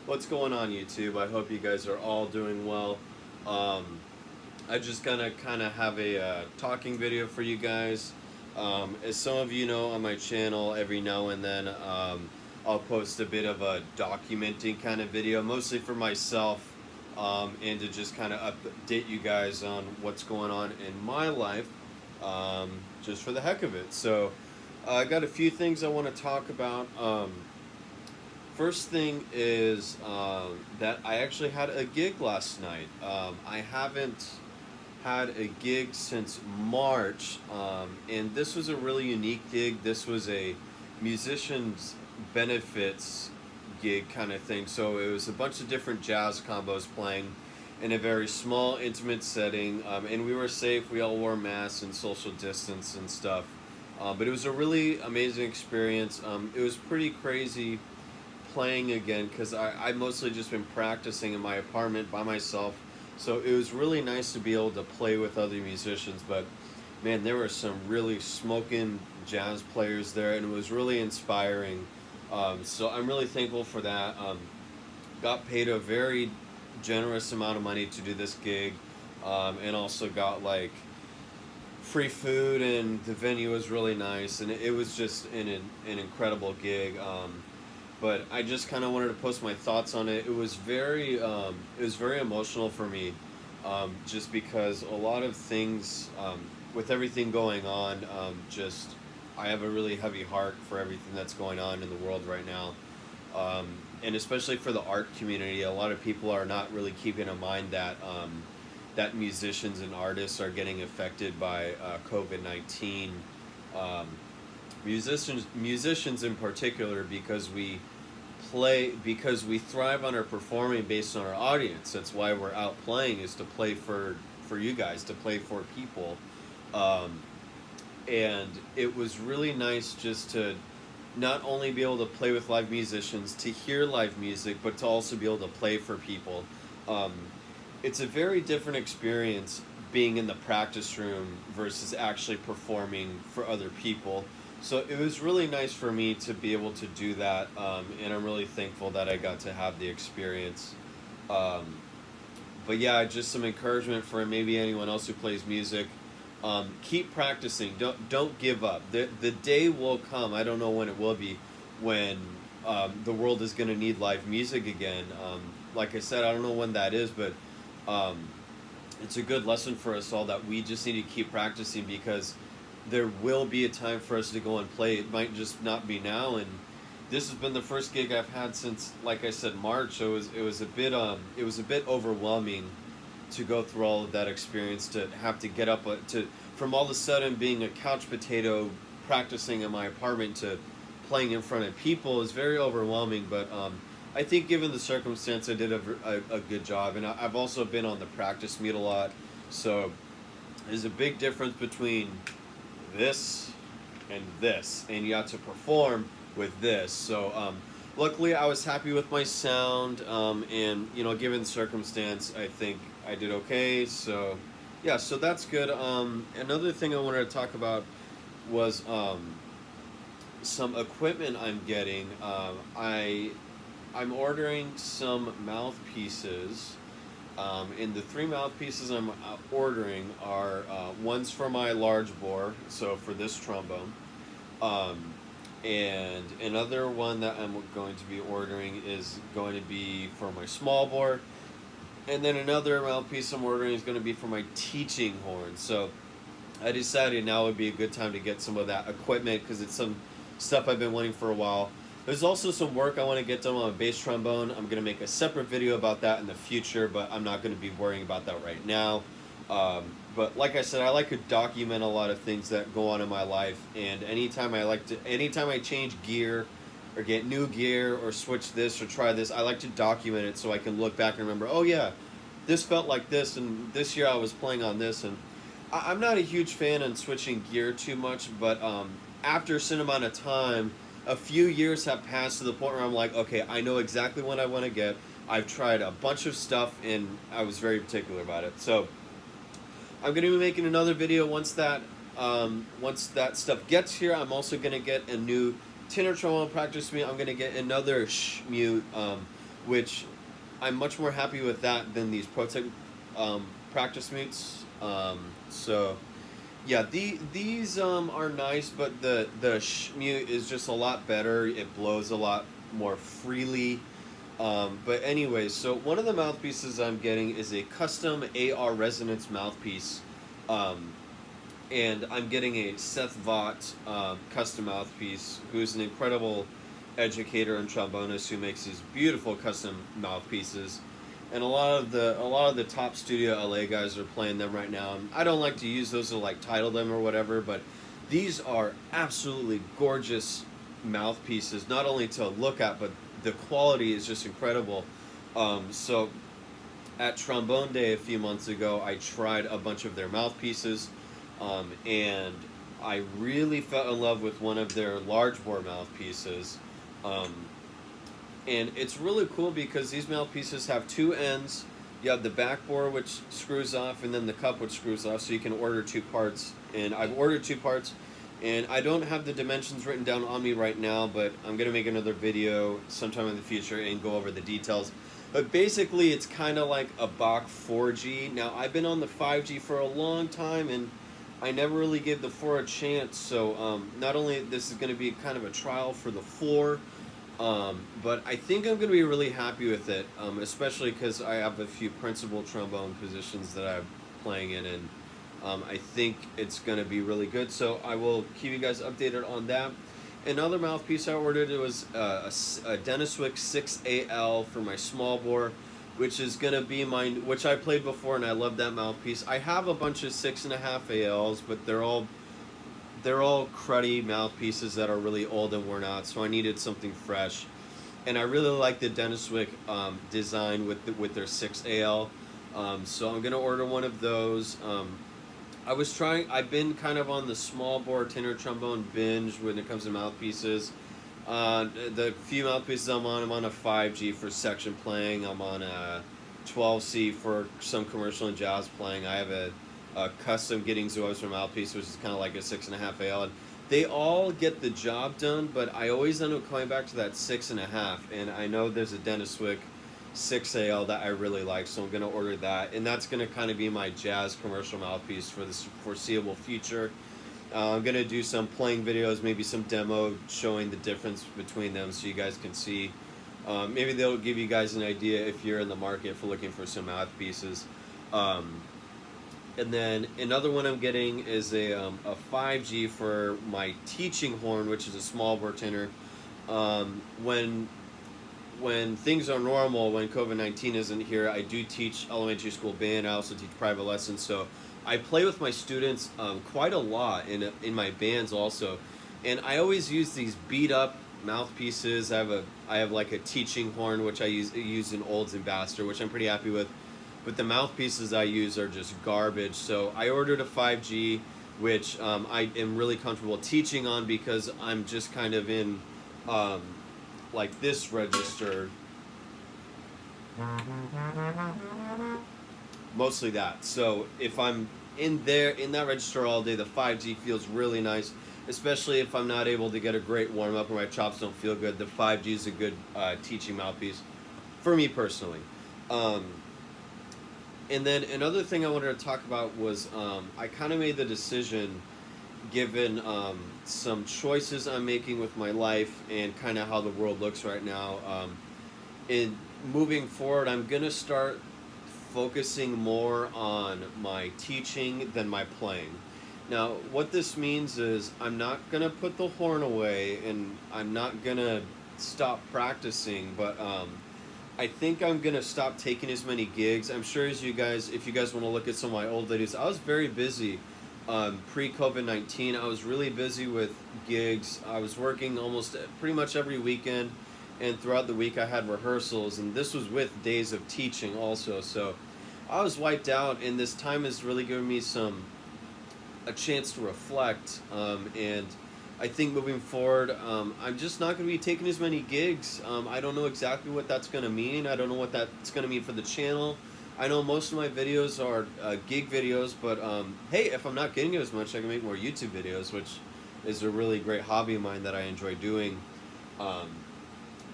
What's going on, YouTube? I hope you guys are all doing well. I just gonna kind of have a talking video for you guys. As some of you know on my channel, every now and then I'll post a bit of a documenting kind of video, mostly for myself, and to just kind of update you guys on what's going on in my life, just for the heck of it. So I got a few things I want to talk about. First thing is that I actually had a gig last night. I haven't had a gig since March, and this was a really unique gig. This was a musicians benefits gig kind of thing. So it was a bunch of different jazz combos playing in a very small, intimate setting, and we were safe. We all wore masks and social distance and stuff. But it was a really amazing experience. It was pretty crazy playing again because I mostly just been practicing in my apartment by myself, so it was really nice to be able to play with other musicians. But man, there were some really smoking jazz players there, and it was really inspiring. So I'm really thankful for that. Got paid a very generous amount of money to do this gig, and also got like free food, and the venue was really nice, and it was just an incredible gig. But I just kind of wanted to post my thoughts on it. It was very emotional for me, just because a lot of things, with everything going on, just I have a really heavy heart for everything that's going on in the world right now, and especially for the art community. A lot of people are not really keeping in mind that that musicians and artists are getting affected by COVID-19. Musicians in particular, because we thrive on our performing based on our audience. That's why we're out playing, is to play for you guys, to play for people. And it was really nice just to not only be able to play with live musicians, to hear live music, but to also be able to play for people. It's a very different experience being in the practice room versus actually performing for other people. So it was really nice for me to be able to do that, and I'm really thankful that I got to have the experience. But yeah, just some encouragement for maybe anyone else who plays music. Keep practicing. Don't give up. The day will come. I don't know when it will be, when the world is going to need live music again. Like I said, I don't know when that is, but it's a good lesson for us all that we just need to keep practicing, because there will be a time for us to go and play. It might just not be now, and this has been the first gig I've had since, like I said, March. So it was a bit overwhelming to go through all of that experience, to have to get up from all of a sudden being a couch potato practicing in my apartment to playing in front of people is very overwhelming. But I think given the circumstance, I did a good job, and I've also been on the practice meet a lot, so there's a big difference between this and this, and you have to perform with this. So luckily I was happy with my sound, and you know, given the circumstance, I think I did okay. So yeah, so that's good. Another thing I wanted to talk about was some equipment I'm getting. I'm ordering some mouthpieces. And the 3 mouthpieces I'm ordering are one's for my large bore, so for this trombone, and another one that I'm going to be ordering is going to be for my small bore, and then another mouthpiece I'm ordering is going to be for my teaching horn. So I decided now would be a good time to get some of that equipment, because it's some stuff I've been wanting for a while. There's also some work I want to get done on a bass trombone. I'm going to make a separate video about that in the future, but I'm not going to be worrying about that right now. But like I said, I like to document a lot of things that go on in my life, and anytime I change gear or get new gear or switch this or try this, I like to document it so I can look back and remember, oh yeah, this felt like this, and this year I was playing on this. And I'm not a huge fan on switching gear too much, but after a certain amount of time, a few years have passed to the point where I'm like, okay, I know exactly what I want to get. I've tried a bunch of stuff, and I was very particular about it. So I'm going to be making another video once that once that stuff gets here, I'm also going to get a new tenor trombone practice mute. I'm going to get another mute, which I'm much more happy with that than these Protect practice mutes. So yeah, these are nice, but the mute is just a lot better. It blows a lot more freely. But anyways, so one of the mouthpieces I'm getting is a custom AR resonance mouthpiece. And I'm getting a Seth Vaught custom mouthpiece, who's an incredible educator and trombonist who makes these beautiful custom mouthpieces. And a lot of the top studio LA guys are playing them right now. And I don't like to use those to like title them or whatever, but these are absolutely gorgeous mouthpieces, not only to look at, but the quality is just incredible. So at Trombone Day a few months ago, I tried a bunch of their mouthpieces, and I really fell in love with one of their large bore mouthpieces. And it's really cool because these mouthpieces have two ends. You have the back bore, which screws off, and then the cup, which screws off, so you can order two parts. And I've ordered two parts, and I don't have the dimensions written down on me right now, but I'm going to make another video sometime in the future and go over the details. But basically, it's kind of like a Bach 4G. Now, I've been on the 5G for a long time, and I never really gave the 4 a chance, so not only this is going to be kind of a trial for the 4, but I think I'm going to be really happy with it, especially because I have a few principal trombone positions that I'm playing in, and I think it's going to be really good, so I will keep you guys updated on that. Another mouthpiece I ordered, it was a Denniswick 6AL for my small bore, which is going to be mine, which I played before, and I love that mouthpiece. I have a bunch of 6.5 ALs, but they're all cruddy mouthpieces that are really old and worn out, so I needed something fresh. And I really like the Denniswick design with their 6AL, so I'm going to order one of those. I've been kind of on the small bore tenor trombone binge when it comes to mouthpieces. The few mouthpieces I'm on a 5G for section playing. I'm on a 12C for some commercial and jazz playing. I have a custom Giddings Webster mouthpiece, which is kind of like a 6.5 AL. And they all get the job done, but I always end up coming back to that 6.5. And I know there's a Denniswick 6AL that I really like, so I'm going to order that, and that's going to kind of be my jazz commercial mouthpiece for the foreseeable future. I'm going to do some playing videos, maybe some demo showing the difference between them so you guys can see. Maybe they'll give you guys an idea if you're in the market for looking for some mouthpieces. And then another one I'm getting is a 5G for my teaching horn, which is a small bore tenor. When things are normal, when COVID-19 isn't here, I do teach elementary school band. I also teach private lessons, so I play with my students quite a lot in my bands also. And I always use these beat up mouthpieces. I have like a teaching horn, which I use in Olds and Baxter, which I'm pretty happy with. But the mouthpieces I use are just garbage. So I ordered a 5G, which I am really comfortable teaching on because I'm just kind of in like this register, mostly that. So if I'm in that register all day, the 5G feels really nice, especially if I'm not able to get a great warm up or my chops don't feel good. The 5G is a good teaching mouthpiece for me personally. And then another thing I wanted to talk about was I kind of made the decision, given some choices I'm making with my life and kind of how the world looks right now. In moving forward, I'm going to start focusing more on my teaching than my playing. Now, what this means is I'm not going to put the horn away and I'm not going to stop practicing, but I think I'm going to stop taking as many gigs. I'm sure if you guys want to look at some of my old videos, I was very busy. Pre-COVID-19, I was really busy with gigs. I was working pretty much every weekend, and throughout the week I had rehearsals, and this was with days of teaching also. So I was wiped out, and this time has really given me a chance to reflect. And I think moving forward, I'm just not going to be taking as many gigs. I don't know exactly what that's going to mean. I don't know what that's going to mean for the channel. I know most of my videos are gig videos, but hey, if I'm not getting as much, I can make more YouTube videos, which is a really great hobby of mine that I enjoy doing. Um,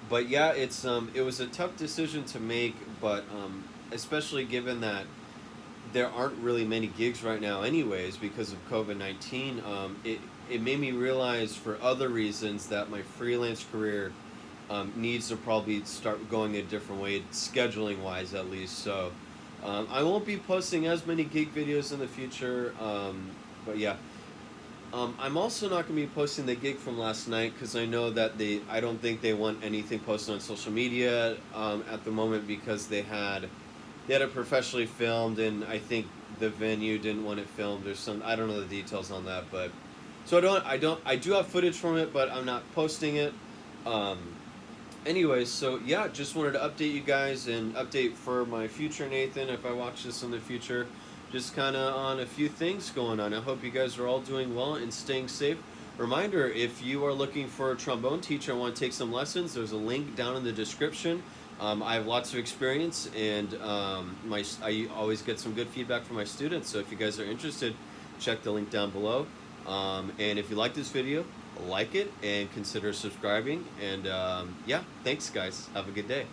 but yeah, it was a tough decision to make, but especially given that there aren't really many gigs right now, anyways, because of COVID-19. It made me realize for other reasons that my freelance career needs to probably start going a different way, scheduling wise at least. So I won't be posting as many gig videos in the future, but yeah. I'm also not going to be posting the gig from last night because I know that I don't think they want anything posted on social media at the moment because they had it professionally filmed, and I think the venue didn't want it filmed or some. I don't know the details on that, but so I do have footage from it, but I'm not posting it. Um, Anyways, so yeah, just wanted to update you guys and update for my future Nathan if I watch this in the future. Just kind of on a few things going on. I hope you guys are all doing well and staying safe. Reminder, if you are looking for a trombone teacher and want to take some lessons, there's a link down in the description. I have lots of experience, and I always get some good feedback from my students. So if you guys are interested, check the link down below. And if you like this video, like it and consider subscribing. And yeah, thanks guys. Have a good day.